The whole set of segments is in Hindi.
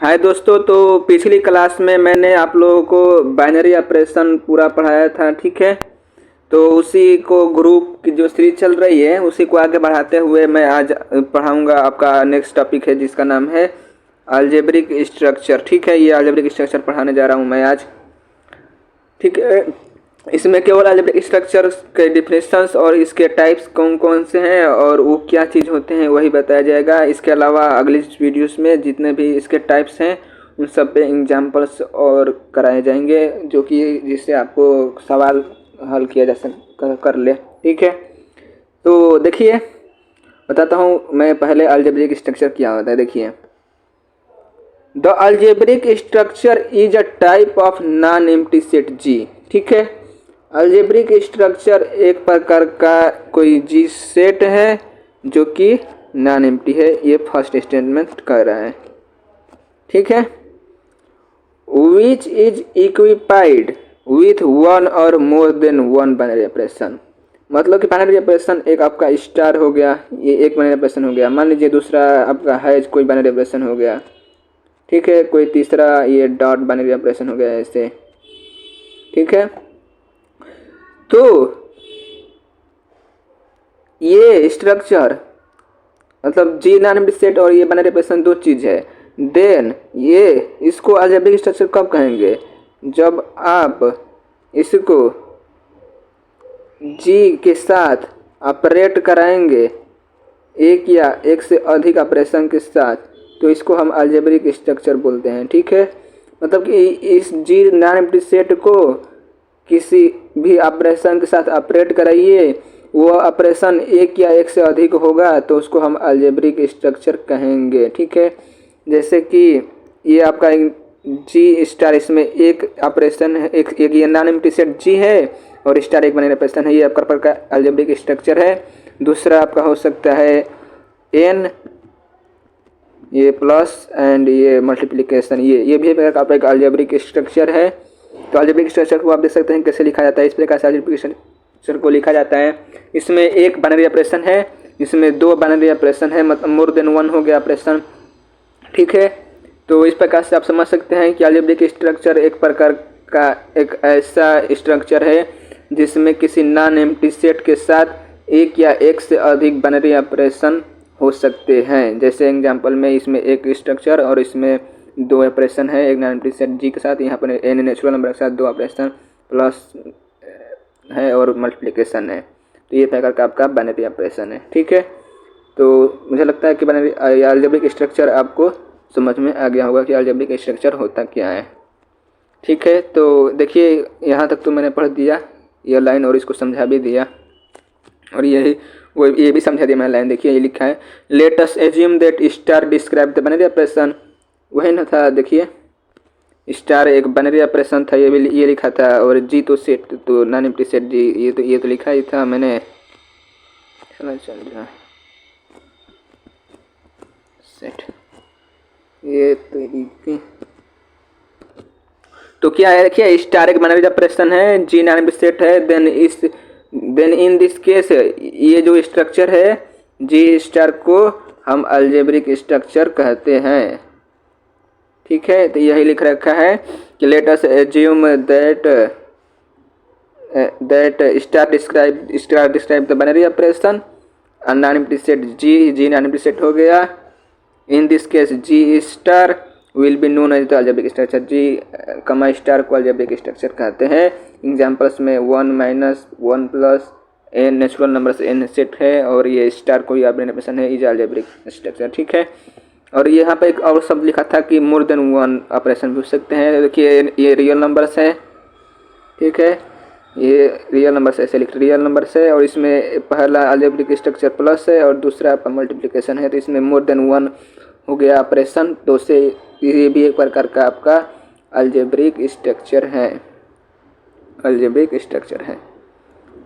हाय दोस्तों, तो पिछली क्लास में मैंने आप लोगों को बाइनरी ऑपरेशन पूरा पढ़ाया था। ठीक है, तो उसी को ग्रुप की जो सीरीज चल रही है उसी को आगे बढ़ाते हुए मैं आज पढ़ाऊंगा। आपका नेक्स्ट टॉपिक है जिसका नाम है अलजेब्रिक स्ट्रक्चर। ठीक है, ये अलजेब्रिक स्ट्रक्चर पढ़ाने जा रहा हूँ मैं आज। ठीक है, इसमें केवल अलजेब्रिक स्ट्रक्चर के डिफिनेशंस और इसके टाइप्स कौन कौन से हैं और वो क्या चीज़ होते हैं वही बताया जाएगा। इसके अलावा अगली वीडियोस में जितने भी इसके टाइप्स हैं उन सब पे एग्जांपल्स और कराए जाएंगे, जो कि जिससे आपको सवाल हल किया जा कर ले। ठीक है, तो देखिए बताता हूँ मैं पहले अलजेब्रिक स्ट्रक्चर क्या होता है। देखिए, the algebraic structure is a type of non empty set G. ठीक है, अलजेब्रिक स्ट्रक्चर एक प्रकार का कोई जी सेट है जो कि नॉन एम्प्टी है। ये फर्स्ट स्टेटमेंट कह रहा है। ठीक है, which is equipped with one और more than one binary operation. मतलब कि बाइनरी ऑपरेशन एक आपका स्टार हो गया, ये एक बाइनरी ऑपरेशन हो गया। मान लीजिए दूसरा आपका है कोई बाइनरी ऑपरेशन हो गया। ठीक है, कोई तीसरा ये डॉट बाइनरी ऑपरेशन हो गया ऐसे। ठीक है, तो ये स्ट्रक्चर मतलब जी नॉन एम्प्टी सेट और ये बाइनरी ऑपरेशन दो चीज है। देन ये इसको अलजेब्रिक स्ट्रक्चर कब कहेंगे? जब आप इसको जी के साथ ऑपरेट कराएंगे एक या एक से अधिक ऑपरेशन के साथ, तो इसको हम अलजेब्रिक स्ट्रक्चर बोलते हैं। ठीक है, मतलब कि इस जी नॉन एम्प्टी सेट को किसी भी ऑपरेशन के साथ ऑपरेट कराइए, वो ऑपरेशन एक या एक से अधिक होगा तो उसको हम अलजेब्रिक स्ट्रक्चर कहेंगे। ठीक है, जैसे कि ये आपका जी स्टार, इसमें एक ऑपरेशन है, एक ये नॉन एम्प्टी सेट जी है और स्टार एक बाइनरी ऑपरेशन है। ये आपका प्रकार का अलजेब्रिक स्ट्रक्चर है। दूसरा आपका हो सकता है एन, ये प्लस एंड ये मल्टीप्लिकेशन, ये भी आपका एक अलजेब्रिक स्ट्रक्चर है। तो अलजेब्रिक स्ट्रक्चर को आप देख सकते हैं कैसे लिखा जाता है। इस प्रकार से अलजेब्रिक स्ट्रक्चर को लिखा जाता है। इसमें एक बाइनरी ऑपरेशन है, इसमें दो बाइनरी ऑपरेशन है, मतलब मोर देन वन हो गया ऑपरेशन। ठीक है, तो इस प्रकार से आप समझ सकते हैं कि अलजेब्रिक स्ट्रक्चर एक प्रकार का एक ऐसा स्ट्रक्चर है जिसमें किसी नॉन एम्प्टी सेट के साथ एक या एक से अधिक बाइनरी ऑपरेशन हो सकते हैं। जैसे एग्जांपल में इसमें एक स्ट्रक्चर और इसमें दो ऑपरेशन है, एक नॉन एम्प्टी सेट जी के साथ, यहाँ पर एन नेचुरल नंबर के साथ दो ऑपरेशन प्लस है और मल्टीप्लिकेशन है। तो ये प्रकार का आपका बाइनरी ऑपरेशन है। ठीक है, तो मुझे लगता है कि बाइनरी अलजेब्रिक स्ट्रक्चर आपको समझ में आ गया होगा कि अलजेब्रिक स्ट्रक्चर होता क्या है। ठीक है, तो देखिए यहाँ तक तो मैंने पढ़ दिया यह लाइन और इसको समझा भी दिया, और ये भी समझा दिया मैंने लाइन। देखिए ये लिखा है, late us assume that star describe the binary operation. वही ना था, देखिए स्टार एक बाइनरी ऑपरेशन था, ये लिखा था, और जी तो सेट, तो नॉन एम्प्टी सेट जी, ये तो लिखा ही था मैंने। चल सेट ये तो क्या है, देखिए स्टार एक बाइनरी ऑपरेशन है, जी नॉन एम्प्टी सेट है। देन इन दिस केस ये जो स्ट्रक्चर है जी स्टार को हम अलजेब्रिक स्ट्रक्चर कहते हैं। ठीक है, तो यही लिख रखा है कि let us assume that star describe the binary operation, non empty set G non empty set हो गया। In this case G star will be known as the algebraic structure. G comma star को अलजेब्रिक स्ट्रक्चर कहते हैं। एग्जाम्पल्स में 1 minus 1 plus n natural number से एन सेट है, और ये स्टार कोई ऑपरेशन है, इज अलजेब्रिक स्ट्रक्चर। ठीक है, और यहाँ पे एक और शब्द लिखा था कि मोर देन वन ऑपरेशन भी हो सकते हैं। देखिए ये रियल नंबर्स है। ठीक है, ये रियल नंबर से, ऐसे लिख रियल नंबर से, और इसमें पहला अलजेब्रिक स्ट्रक्चर प्लस है और दूसरा आपका मल्टीप्लिकेशन है, तो इसमें मोर देन वन हो गया ऑपरेशन। तो उससे ये भी एक प्रकार का आपका अलजेब्रिक स्ट्रक्चर है, अलजेब्रिक स्ट्रक्चर है।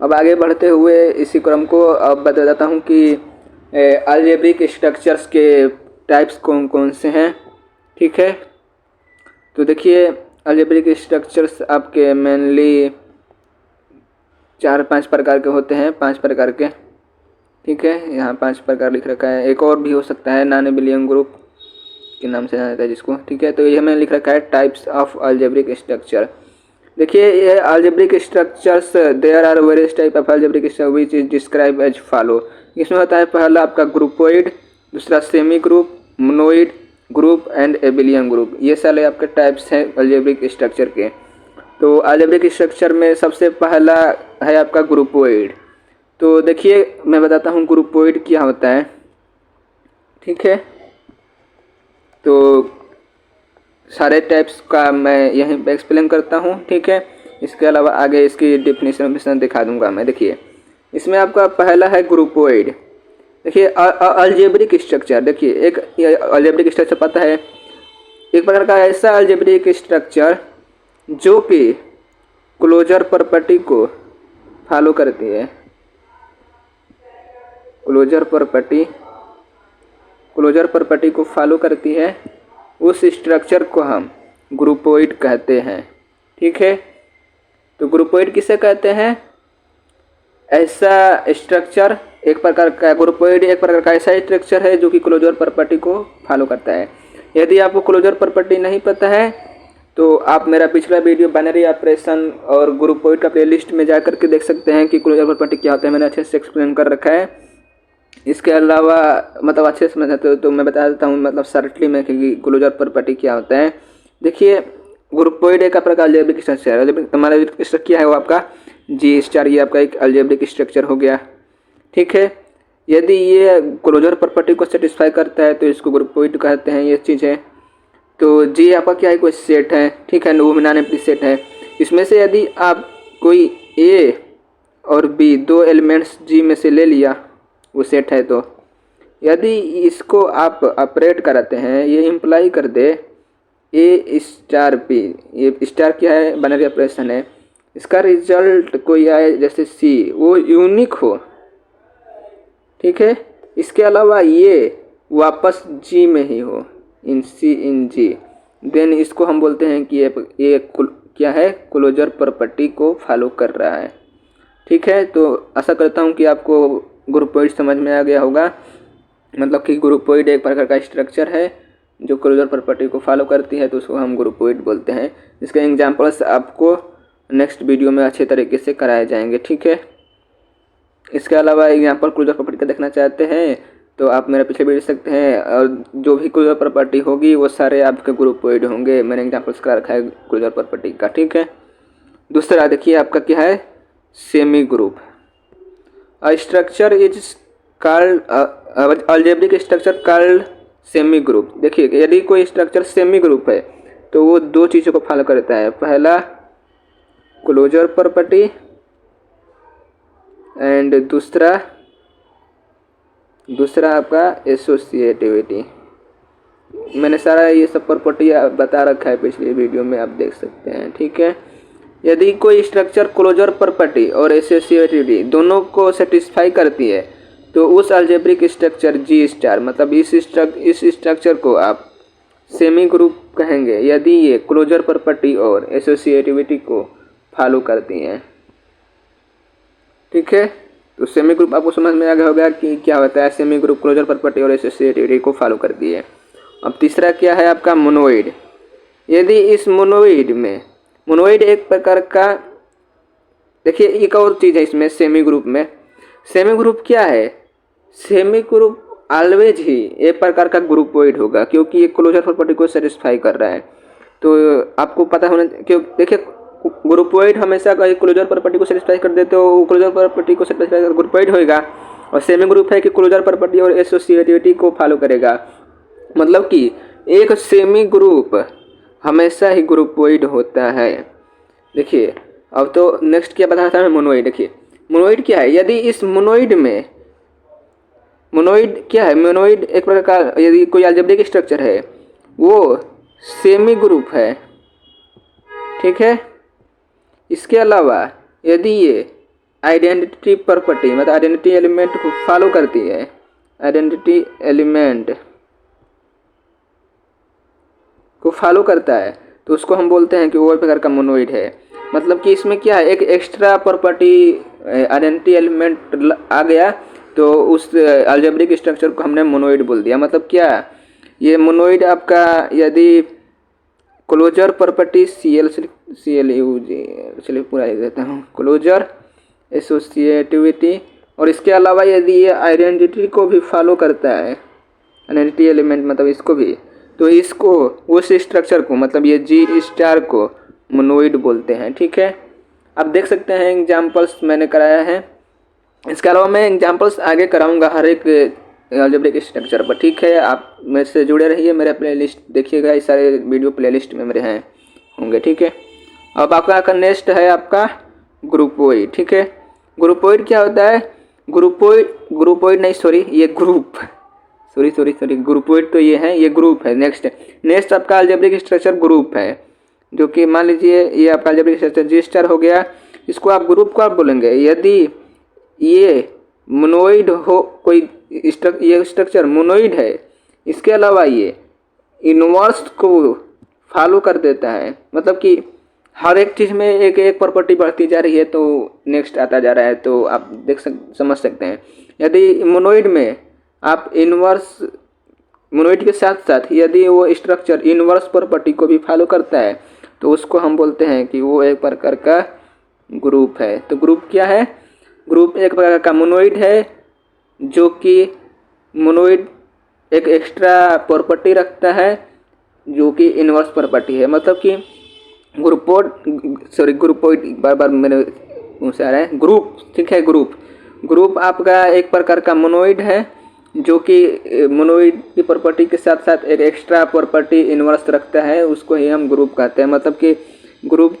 अब आगे बढ़ते हुए इसी क्रम को अब बता देता हूँ कि अलजेब्रिक स्ट्रक्चर्स के टाइप्स कौन कौन से हैं। ठीक है, तो देखिए अलजेब्रिक स्ट्रक्चर्स आपके मेनली 4-5 प्रकार के होते हैं, 5 प्रकार के। ठीक है, यहाँ 5 प्रकार लिख रखा है, एक और भी हो सकता है, नॉन एबेलियन ग्रुप। के नाम से जाना जाता है जिसको, ठीक है। तो ये हमें लिख रखा है टाइप्स ऑफ अलजेब्रिक स्ट्रक्चर। देखिए ये algebraic structures, there are various type of algebraic structure which is describe as follow. इसमें होता है पहला आपका ग्रुपोइड, दूसरा semi group, monoid group and abelian group. ये सारे आपके टाइप्स हैं अलजेब्रिक स्ट्रक्चर के। तो अलजेब्रिक स्ट्रक्चर में सबसे पहला है आपका ग्रुपोइड। तो देखिए मैं बताता हूँ ग्रुपोइड क्या होता है, ठीक है। तो सारे टाइप्स का मैं यहीं पे एक्सप्लेन करता हूँ, ठीक है। इसके अलावा आगे इसकी डिफिनीशन दिखा दूंगा मैं। देखिए इसमें आपका पहला है ग्रुपोइड। देखिए अलजेब्रिक स्ट्रक्चर, देखिए एक अलजेब्रिक स्ट्रक्चर पता है, एक प्रकार का ऐसा अलजेब्रिक स्ट्रक्चर जो कि क्लोजर प्रॉपर्टी को फॉलो करती है। क्लोजर प्रॉपर्टी को फॉलो करती है, उस स्ट्रक्चर को हम ग्रुपोइड कहते हैं, ठीक है। तो ग्रुपोइड किसे कहते हैं? ऐसा स्ट्रक्चर, एक प्रकार का ग्रुपोइड एक प्रकार का ऐसा स्ट्रक्चर है जो कि क्लोजर प्रॉपर्टी को फॉलो करता है। यदि आपको क्लोजर प्रॉपर्टी नहीं पता है तो आप मेरा पिछला वीडियो बाइनरी ऑपरेशन और ग्रुपोइड का प्लेलिस्ट में जा करके देख सकते हैं कि क्लोजर प्रॉपर्टी क्या होता है, मैंने अच्छे से एक्सप्लेन कर रखा है। इसके अलावा मतलब अच्छे से समझाते हो तो मैं बता देता हूँ मतलब शॉर्टली में कि क्लोजर प्रॉपर्टी क्या होता है। देखिए ग्रुपोइड एक प्रकार अलजेब्रिक स्ट्रक्चर है। हमारा स्ट्रक्चर क्या है वो आपका जी स्टार, ये आपका एक अलजेब्रिक स्ट्रक्चर हो गया, ठीक है। यदि ये क्लोजर प्रॉपर्टी को सेटिस्फाई करता है तो इसको ग्रुपोइड कहते हैं, ये चीज़ है। तो जी आपका क्या है, कोई सेट है, ठीक है, नॉन एम्प्टी सेट है। इसमें से यदि आप कोई ए और बी दो एलिमेंट्स जी में से ले लिया, वो सेट है, तो यदि इसको आप ऑपरेट कराते हैं, ये इम्प्लाई कर दे ए स्टार बी, ये स्टार क्या है, बाइनरी ऑपरेशन है, इसका रिजल्ट कोई आए जैसे सी, वो यूनिक हो, ठीक है। इसके अलावा ये वापस जी में ही हो, इन सी इन जी, देन इसको हम बोलते हैं कि ये क्या है, क्लोजर प्रॉपर्टी को फॉलो कर रहा है, ठीक है। तो आशा करता हूँ कि आपको ग्रुपोइड समझ में आ गया होगा। मतलब कि ग्रुपोइड एक प्रकार का स्ट्रक्चर है जो क्लोजर प्रॉपर्टी को फॉलो करती है, तो उसको हम ग्रुपोइड बोलते हैं। इसके एग्जांपल्स आपको नेक्स्ट वीडियो में अच्छे तरीके से कराए जाएंगे, ठीक है। इसके अलावा एग्जांपल क्लोजर प्रॉपर्टी का देखना चाहते हैं तो आप मेरा पिछले वीडियो देख सकते हैं, और जो भी क्लोजर प्रॉपर्टी होगी वो सारे आपके ग्रुपोइड होंगे। मैंने एग्जांपल्स करा रखा है क्लोजर प्रॉपर्टी का, ठीक है। दूसरा देखिए आपका क्या है, semi group. Structure is called algebraic structure called semi group. देखिए यदि कोई स्ट्रक्चर सेमी ग्रुप है तो वो दो चीज़ों को फॉलो करता है, पहला क्लोजर प्रॉपर्टी एंड दूसरा आपका एसोसिएटिविटी। मैंने सारा ये सब प्रॉपर्टी बता रखा है पिछले वीडियो में, आप देख सकते हैं, ठीक है। यदि कोई स्ट्रक्चर क्लोजर प्रॉपर्टी और एसोसिएटिविटी दोनों को सेटिस्फाई करती है तो उस अलजेब्रिक स्ट्रक्चर जी स्टार, मतलब इस स्ट्रक्चर को आप सेमी ग्रुप कहेंगे यदि ये क्लोजर प्रॉपर्टी और एसोसिएटिविटी को फॉलो करती हैं, ठीक है। तो सेमी ग्रुप आपको समझ में आ गया होगा कि क्या होता है, सेमी ग्रुप क्लोजर प्रॉपर्टी और एसोसिएटिविटी को फॉलो करती है। अब तीसरा क्या है आपका मोनोइड। यदि इस मोनोइड एक प्रकार का, देखिए एक और चीज़ है इसमें सेमी ग्रुप में। सेमी ग्रुप क्या है, सेमी ग्रुप ऑलवेज ही एक प्रकार का ग्रुपोइड होगा क्योंकि ये क्लोजर प्रॉपर्टी को सेटिस्फाई कर रहा है। तो आपको पता होना, क्यों देखिए ग्रुपोइड हमेशा क्लोजर प्रॉपर्टी को सेटिस्फाई कर देते हो, क्लोजर प्रॉपर्टी को सेटिस्फाई कर ग्रुपोइड होएगा, और सेमी ग्रुप है कि क्लोजर प्रॉपर्टी और एसोसिएटिविटी को फॉलो करेगा। मतलब कि एक सेमी ग्रुप हमेशा ही ग्रुपोइड होता है। देखिए अब तो नेक्स्ट क्या बता रहा था मैं, मोनोइड। देखिए मोनोइड क्या है, यदि इस मोनोइड क्या है, मोनोइड एक प्रकार का यदि कोई अलजेब्रिक स्ट्रक्चर है वो सेमी ग्रुप है, ठीक है। इसके अलावा यदि ये आइडेंटिटी प्रॉपर्टी मतलब आइडेंटिटी एलिमेंट को फॉलो करती है, आइडेंटिटी एलिमेंट को फॉलो करता है, तो उसको हम बोलते हैं कि वो एक प्रकार का मोनोइड है। मतलब कि इसमें क्या है, एक एक्स्ट्रा प्रॉपर्टी आइडेंटिटी एलिमेंट आ गया तो उस अलजेब्रिक स्ट्रक्चर को हमने मोनोइड बोल दिया। मतलब क्या, ये मोनोइड आपका यदि क्लोजर प्रॉपर्टी CL चलिए पूरा लिख देता हूँ, क्लोजर एसोसिएटिविटी, और इसके अलावा यदि ये आइडेंटिटी को भी फॉलो करता है, आइडेंटिटी एलिमेंट मतलब इसको भी, तो इसको उस स्ट्रक्चर को मतलब ये G स्टार को मोनोइड बोलते हैं। ठीक है, आप देख सकते हैं एग्जाम्पल्स मैंने कराया है। इसके अलावा मैं एग्जाम्पल्स आगे कराऊंगा हर एक अलजेब्रिक स्ट्रक्चर पर। ठीक है, आप मेरे से जुड़े रहिए, मेरा प्लेलिस्ट देखिएगा, ये सारे वीडियो प्लेलिस्ट में मेरे हैं होंगे। ठीक है, अब आपका नेक्स्ट है आपका ग्रुपोइड। ठीक है, ग्रुपोइड क्या होता है? ग्रुपोइड नहीं सॉरी, ये ग्रुप, सॉरी ग्रुपोइड तो ये है, ये ग्रुप है। नेक्स्ट आपका अलजेब्रिक स्ट्रक्चर ग्रुप है, जो कि मान लीजिए ये आपका अलजेब्रिक स्ट्रक्चर G स्टार हो गया, इसको आप ग्रुप को आप बोलेंगे यदि ये मोनोइड हो, कोई ये स्ट्रक्चर मोनोइड है, इसके अलावा ये इनवर्स को फॉलो कर देता है, मतलब कि हर एक चीज़ में एक एक प्रॉपर्टी बढ़ती जा रही है तो नेक्स्ट आता जा रहा है, तो आप समझ सकते हैं। यदि मोनोइड में आप इनवर्स, मोनोइड के साथ साथ यदि वो स्ट्रक्चर इनवर्स प्रॉपर्टी को भी फॉलो करता है तो उसको हम बोलते हैं कि वो एक प्रकार का ग्रुप है। तो ग्रुप क्या है? ग्रुप एक प्रकार का मोनोइड है, जो कि मोनोइड एक एक्स्ट्रा प्रॉपर्टी रखता है जो कि इनवर्स प्रॉपर्टी है। मतलब कि ग्रुपोइड बार मेरे मुँह से आ रहा है, ग्रुप। ठीक है, ग्रुप आपका एक प्रकार का मोनोइड है, जो कि मोनोइड की प्रॉपर्टी के साथ साथ एक एक्स्ट्रा प्रॉपर्टी इनवर्स रखता है, उसको ही हम ग्रुप कहते हैं। मतलब कि ग्रुप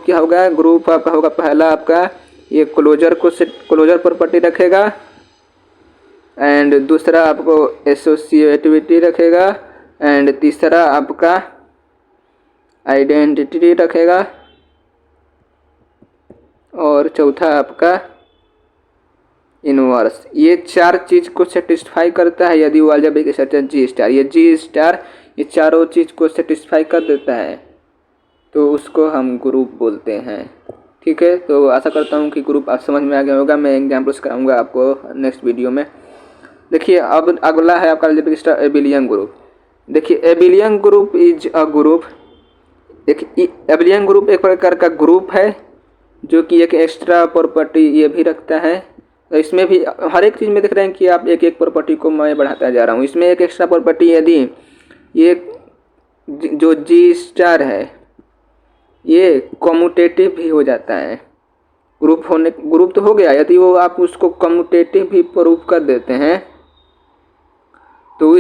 क्या होगा? ग्रुप आपका होगा, पहला आपका ये क्लोजर प्रॉपर्टी रखेगा, एंड दूसरा आपको एसोसिएटिविटी रखेगा, एंड तीसरा आपका आइडेंटिटी रखेगा, और चौथा आपका इनवर्स। ये चार चीज़ को सेटिस्फाई करता है यदि वो अलजेब्रिक स्ट्रक्चर G स्टार, ये चारों चीज़ को सेटिस्फाई कर देता है तो उसको हम ग्रुप बोलते हैं। ठीक है, तो आशा करता हूँ कि ग्रुप आप समझ में आ गया होगा। मैं एग्जाम्पल्स कराऊंगा आपको नेक्स्ट वीडियो में। देखिए, अब अगला है आपका अलजेब्रिक स्ट्रक्चर एबिलियन ग्रुप। देखिए, abelian group is a group, देखिए एबिलियन ग्रुप एक प्रकार का ग्रुप है जो कि एक एक्स्ट्रा प्रॉपर्टी ये भी रखता है। तो इसमें भी हर एक चीज़ में देख रहे हैं कि आप एक एक प्रॉपर्टी को मैं बढ़ाता जा रहा हूँ। इसमें एक एक्स्ट्रा प्रॉपर्टी यदि ये जो G स्टार है ये कम्यूटेटिव भी हो जाता है, ग्रुप तो हो गया, यदि वो आप उसको कम्यूटेटिव भी प्रूव कर देते हैं तो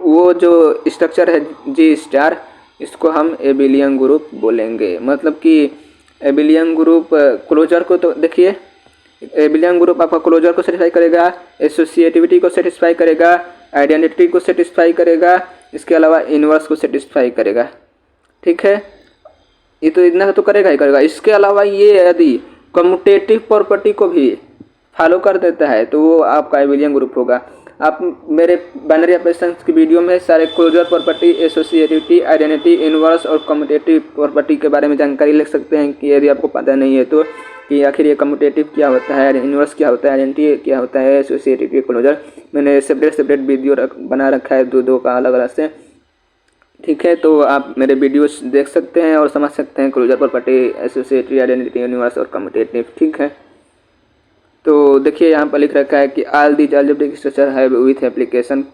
वो जो स्ट्रक्चर है G स्टार, इसको हम एबिलियन ग्रुप बोलेंगे। मतलब कि एबिलियन ग्रुप क्लोजर को, तो देखिए एबिलियन ग्रुप आपका क्लोजर को सेटिस्फाई करेगा, एसोसिएटिविटी को सेटिस्फाई करेगा, आइडेंटिटी को सेटिस्फाई करेगा, इसके अलावा इनवर्स को सेटिस्फाई करेगा। ठीक है, ये तो इतना तो करेगा ही करेगा। इसके अलावा ये यदि कम्यूटेटिव प्रॉपर्टी को भी फॉलो कर देता है तो वो आपका एबिलियन ग्रुप होगा। आप मेरे बाइनरी ऑपरेशंस की वीडियो में सारे closure property, associativity, identity, inverse और कम्यूटेटिव प्रॉपर्टी के बारे में जानकारी ले सकते हैं कि यदि आपको पता नहीं है तो, कि आखिर ये कम्यूटेटिव क्या होता है, इनवर्स क्या होता है, आइडेंटिटी क्या होता है, एसोसिएटिविटी, क्लोजर। मैंने सेपरेट वीडियो बना रखा है दो का अलग अलग से। ठीक है, तो आप मेरे वीडियोस देख सकते हैं और समझ सकते हैं closure property, associativity, identity, universe और कम्यूटेटिव। ठीक है, तो देखिए यहाँ पर लिख रखा है कि all these algebraic structure have with application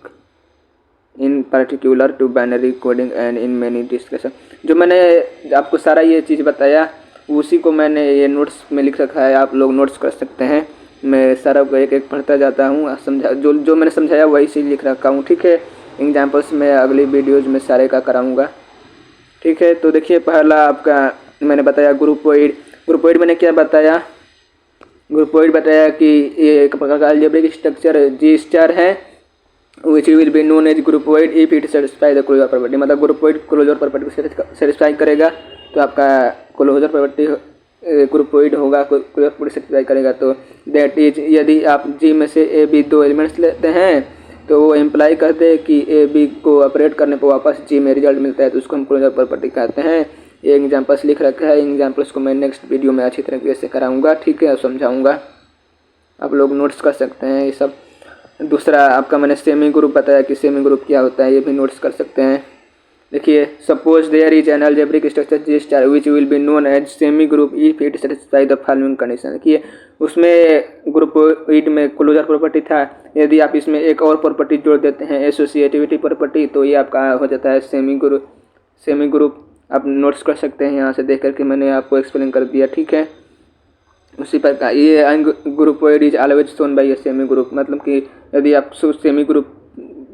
in particular to binary coding and in many discussion. जो मैंने आपको सारा ये चीज़ बताया उसी को मैंने ये नोट्स में लिख रखा है, आप लोग नोट्स कर सकते हैं। मैं सारा को एक एक पढ़ता जाता हूँ, जो मैंने समझाया वही चीज़ लिख रखा हूँ। ठीक है, एग्जाम्पल्स में अगली वीडियोज़ में सारे का कराऊँगा। ठीक है, तो देखिए पहला आपका मैंने बताया ग्रुपोइड मैंने क्या बताया? ग्रुपोइड बताया कि ये एक प्रकार का अलजेब्रिक स्ट्रक्चर G स्टार है, which will be known as groupoid if it satisfy the closure property. मतलब ग्रुपोइड क्लोजर प्रॉपर्टी को सेटिस्फाई करेगा तो आपका क्लोजर प्रॉपर्टी ग्रुपोइड होगा, क्लोजर प्रॉपर्टी सेटिस्फाई करेगा। तो दैट इज, यदि आप G में से A B दो एलिमेंट्स लेते हैं तो वो इम्प्लाई करते हैं कि A B को ऑपरेट करने पर वापस G में रिजल्ट मिलता है, तो उसको हम क्लोजर प्रॉपर्टी कहते हैं। ये एग्जाम्पल्स लिख रखा है, एग्जाम्पल्स को मैं नेक्स्ट वीडियो में अच्छी तरीके से कराऊंगा। ठीक है, समझाऊंगा, आप लोग नोट्स कर सकते हैं ये सब। दूसरा आपका मैंने सेमी ग्रुप बताया कि सेमी ग्रुप क्या होता है, ये भी नोट्स कर सकते हैं। देखिए, suppose there is an algebraic structure G star which will be known as semi group if it satisfy the following condition. देखिए, उसमें ग्रुपोइड में क्लोजर प्रॉपर्टी था, यदि आप इसमें एक और प्रॉपर्टी जोड़ देते हैं एसोसिएटिविटी प्रॉपर्टी, तो ये आपका हो जाता है सेमी ग्रुप। सेमी ग्रुप आप नोट्स कर सकते हैं यहाँ से देख करके, मैंने आपको एक्सप्लेन कर दिया, ठीक है। उसी प्रकार ये groupoid is always shown by a semi group, मतलब कि यदि आप सेमी ग्रुप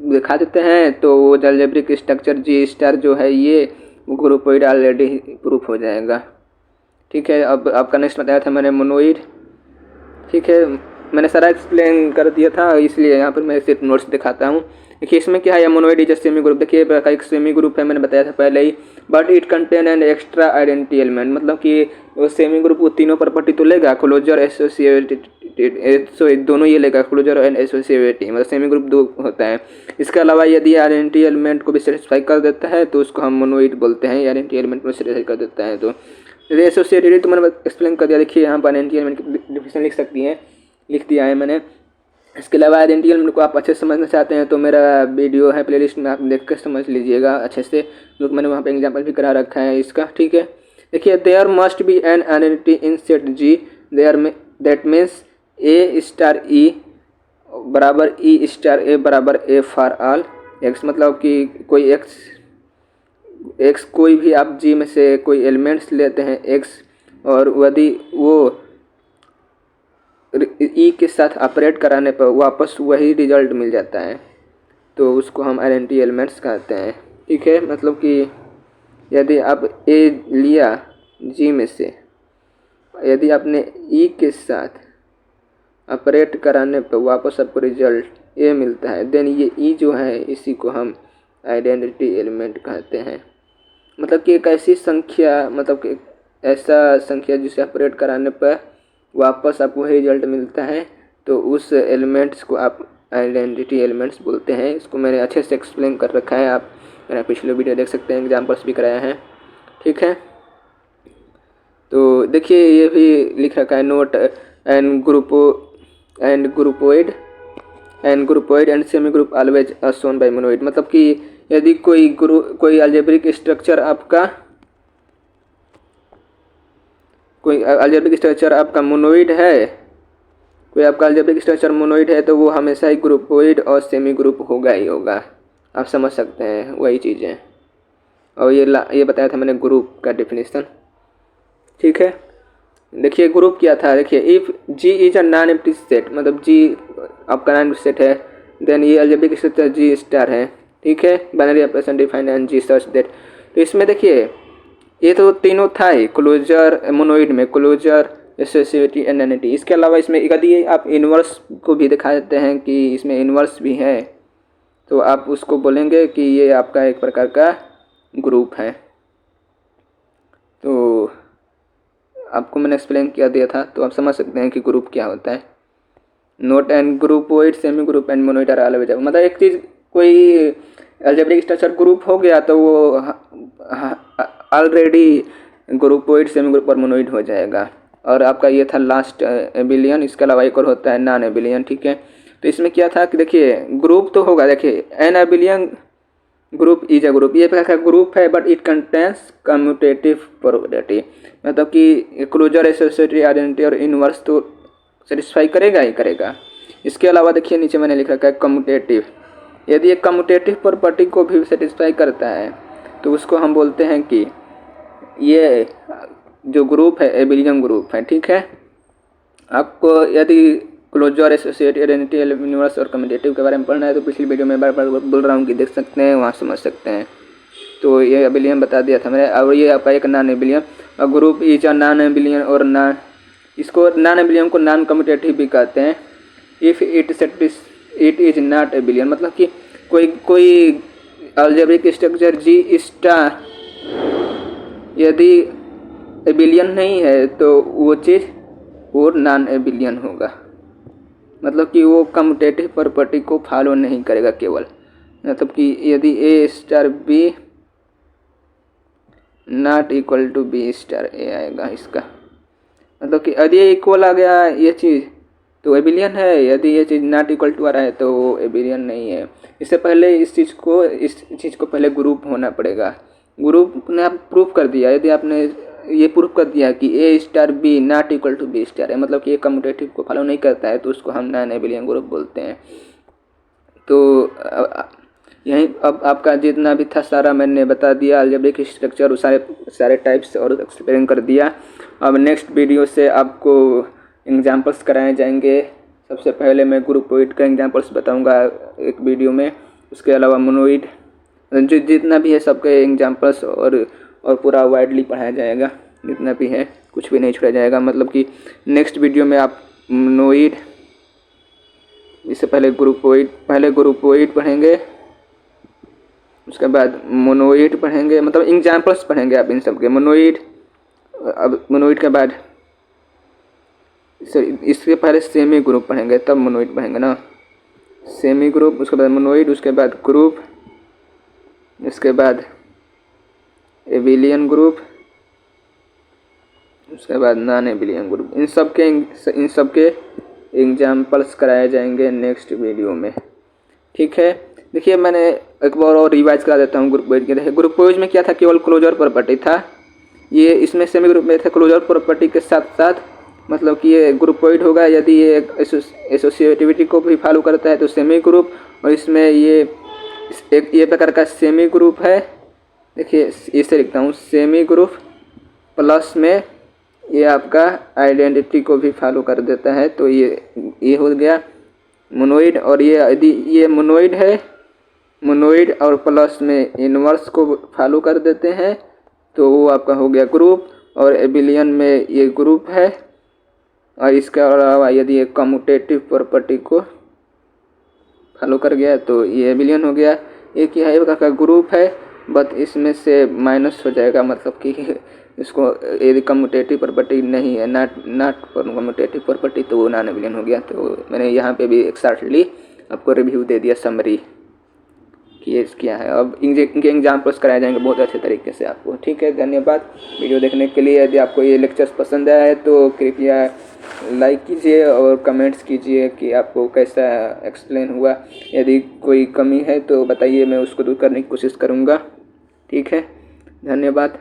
दिखा देते हैं तो वो अलजेब्रिक स्ट्रक्चर जी स्टार जो है ये ग्रुपोइड ऑलरेडी प्रूफ हो जाएगा, ठीक है। अब आपका नेक्स्ट बताया था मैंने मोनोइड, ठीक है, मैंने सारा एक्सप्लेन कर दिया था, इसलिए यहाँ पर मैं सिर्फ नोट्स दिखाता हूँ। देखिए, इसमें क्या है, मोनोइड इज सेमी ग्रुप। देखिए, एक सेमी ग्रुप है, मैंने बताया था पहले ही, but it contain an extra identity element, मतलब कि वो सेमी ग्रुप वो तीनों प्रॉपर्टी तो लेगा, क्लोजर एसोसिएटेड दोनों ये लेगा, क्लोजर एंड एसोसिएटिव, मतलब सेमी ग्रुप दो होता है। इसके अलावा यदि आइडेंटिटी एलिमेंट को भी सेटिस्फाई कर देता है तो उसको हम मोनोइड बोलते हैं, आइडेंटिटी एलिमेंट को सेटिस्फाई कर देता है तो एसोसिएटेड तो मैंने एक्सप्लेन कर दिया। देखिए, यहाँ पर आइडेंटिटी एलिमेंट की डिफिनेशन लिख दिया है मैंने। इसके अलावा आइडेंटिटी एलिमेंट को आप अच्छे से समझना चाहते हैं तो मेरा वीडियो है प्लेलिस्ट में, आप देख कर समझ लीजिएगा अच्छे से, जो मैंने वहाँ पे एग्जांपल भी करा रखा है इसका, ठीक है। देखिए, there must be an identity in set G there में, that means a star e बराबर ई स्टार ए बराबर ए फॉर ऑल एक्स, मतलब कि कोई एक्स कोई भी आप जी में से कोई एलिमेंट्स लेते हैं एक्स, और यदि वो ई के साथ ऑपरेट कराने पर वापस वही रिजल्ट मिल जाता है तो उसको हम आइडेंटिटी एलिमेंट्स कहते हैं, ठीक है। मतलब कि यदि आप ए लिया जी में से, यदि आपने ई के साथ ऑपरेट कराने पर वापस आपको रिजल्ट ए मिलता है, देन ये ई जो है इसी को हम आइडेंटिटी एलिमेंट कहते हैं। मतलब कि एक ऐसी संख्या, मतलब कि ऐसा संख्या जिसे ऑपरेट कराने पर वापस आपको वही रिजल्ट मिलता है तो उस एलिमेंट्स को आप आइडेंटिटी एलिमेंट्स बोलते हैं। इसको मैंने अच्छे से एक्सप्लेन कर रखा है, आप मेरा पिछले वीडियो देख सकते हैं, एग्जाम्पल्स भी कराया है, ठीक है। तो देखिए, ये भी लिख रखा है note and groupoid and semi group always shown by monoid, मतलब कि यदि कोई अलजेब्रिक स्ट्रक्चर आपका मोनोइड है, कोई आपका अलजेब्रिक स्ट्रक्चर मोनोइड है तो वो हमेशा ही ग्रुपोइड और सेमी ग्रुप होगा ही होगा, आप समझ सकते हैं वही चीज़ें। और ये बताया था मैंने ग्रुप का डेफिनेशन, ठीक है। देखिए, ग्रुप क्या था, देखिए, if G is a non empty set, मतलब जी आपका नॉन एम्प्टी सेट है, देन ये अलजेब्रिक स्ट्रक्चर जी स्टार है, ठीक है। Binary operation defined and G such that, तो इसमें देखिए ये तो तीनों था ही क्लोजर मोनोइड में, क्लोजर एसोसिएटिव एंड नैनिटी। इसके अलावा इसमें यदि आप इन्वर्स को भी दिखा देते हैं कि इसमें इन्वर्स भी है तो आप उसको बोलेंगे कि ये आपका एक प्रकार का ग्रुप है। तो आपको मैंने एक्सप्लेन किया दिया था तो आप समझ सकते हैं कि ग्रुप क्या होता है। Note and groupoid semi group and monoid are always, मतलब एक चीज़ कोई अलजेब्रिक स्ट्रक्चर ग्रुप हो गया तो वो ऑलरेडी ग्रुपोइड सेमी ग्रुप और मोनोइड हो जाएगा। और आपका ये था लास्ट एबिलियन, इसके अलावा एक और होता है नॉन एबिलियन, ठीक है। तो इसमें क्या था कि देखिए, ग्रुप तो होगा, देखिए an abelian group is a group, ये प्रकार का ग्रुप है but it contains commutative property, मतलब कि क्लोजर एसोसिएटिव आइडेंटिटी और इनवर्स तो सेटिस्फाई करेगा ही करेगा। इसके अलावा देखिए नीचे मैंने लिख रखा है कम्यूटेटिव, यदि एक कम्यूटेटिव प्रॉपर्टी को भी सेटिस्फाई करता है तो उसको हम बोलते हैं कि ये जो ग्रुप है एबिलियन ग्रुप है, ठीक है। आपको यदि क्लोजर एसोसिएटिव आइडेंटिटी यूनिवर्स और कम्यूटेटिव के बारे में पढ़ना है तो पिछली वीडियो में बार बार बोल रहा हूँ कि देख सकते हैं, वहाँ समझ सकते हैं। तो ये एबिलियन बता दिया था मैंने। और ये आपका एक नॉन एबिलियन, और ग्रुप इज अ नॉन एबिलियन और इसको नॉन एबिलियन को नॉन कम्यूटेटिव भी कहते हैं। इफ़ इट इज नॉट एबिलियन, मतलब कि कोई अलजेब्रिक स्ट्रक्चर जी स्टार यदि एबिलियन नहीं है तो वो चीज़ वो नॉन एबिलियन होगा, मतलब कि वो कम्यूटेटिव प्रॉपर्टी को फॉलो नहीं करेगा केवल, मतलब कि यदि A star B not equal to B star A आएगा इसका, मतलब कि यदि इक्वल आ गया ये चीज़ तो एबिलियन है। यदि ये चीज़ नॉट इक्वल टू आ रहा है तो वो एबिलियन नहीं है। इससे पहले इस चीज़ को पहले ग्रुप होना पड़ेगा। ग्रुप ने आप प्रूफ कर दिया, यदि आपने ये प्रूफ कर दिया कि A star B not equal to B star है, मतलब कि ये कम्यूटेटिव को फॉलो नहीं करता है, तो उसको हम नॉन एबिलियन ग्रुप बोलते हैं। तो यहीं अब आपका जितना भी था सारा मैंने बता दिया, अलजेब्रिक स्ट्रक्चर सारे टाइप्स और एक्सप्लेन कर दिया। अब नेक्स्ट वीडियो से आपको एग्जांपल्स कराए जाएंगे। सबसे पहले मैं ग्रुपोइड का एग्जांपल्स बताऊंगा एक वीडियो में, उसके अलावा मोनोइड जो जितना भी है सबके एग्जांपल्स और पूरा वाइडली पढ़ाया जाएगा। जितना भी है कुछ भी नहीं छोड़ा जाएगा, मतलब कि नेक्स्ट वीडियो में आप मोनोइड, इससे पहले ग्रुपोइड पढ़ेंगे, उसके बाद मोनोइड पढ़ेंगे, मतलब एग्जांपल्स पढ़ेंगे आप इन सब के। मोनोइड, अब मोनोइड के बाद इसके पहले सेमी ग्रुप पढ़ेंगे, तब मोनोइड पढ़ेंगे ना। सेमी ग्रुप, उसके बाद मोनोइड, उसके बाद ग्रुप, इसके बाद एबिलियन ग्रुप, उसके बाद नॉन एबिलियन ग्रुप। इन सब के एग्जांपल्स कराए जाएंगे नेक्स्ट वीडियो में, ठीक है। देखिए मैंने एक बार और रिवाइज करा देता हूँ ग्रुपोइड के। देखिए ग्रुपोइड में क्या था, केवल क्लोजर प्रॉपर्टी था। ये इसमें सेमी ग्रुप में था क्लोजर प्रॉपर्टी के साथ साथ, मतलब कि ये ग्रुपोइड होगा यदि ये एसोसिएटिविटी को भी फॉलो करता है तो सेमी ग्रुप, और इसमें ये प्रकार का सेमी ग्रुप है। देखिए इसे लिखता हूँ, सेमी ग्रुप प्लस में ये आपका आइडेंटिटी को भी फॉलो कर देता है, तो ये हो गया मोनोइड। और ये यदि ये मोनोइड है, मोनोइड और प्लस में इनवर्स को फॉलो कर देते हैं, तो वो आपका हो गया ग्रुप। और एबिलियन में ये ग्रुप है, और इसके अलावा यदि ये कम्यूटेटिव प्रॉपर्टी को फॉलो कर गया तो ये एबिलियन हो गया। एक यह का ग्रुप है, बट इसमें से माइनस हो जाएगा, मतलब कि इसको यदि कम्यूटेटिव प्रॉपर्टी नहीं है, नॉट कम्यूटेटिव प्रॉपर्टी, तो वो नॉन एबिलियन हो गया। तो मैंने यहाँ पे भी एक्साक्टली आपको रिव्यू दे दिया, समरी कि ये क्या है। अब इनके एग्जाम्पल्स कराए जाएंगे बहुत अच्छे तरीके से आपको, ठीक है। धन्यवाद वीडियो देखने के लिए। यदि आपको ये लेक्चर्स पसंद आया है तो कृपया लाइक कीजिए और कमेंट्स कीजिए कि आपको कैसा एक्सप्लेन हुआ। यदि कोई कमी है तो बताइए, मैं उसको दूर करने की कोशिश करूँगा, ठीक है। धन्यवाद।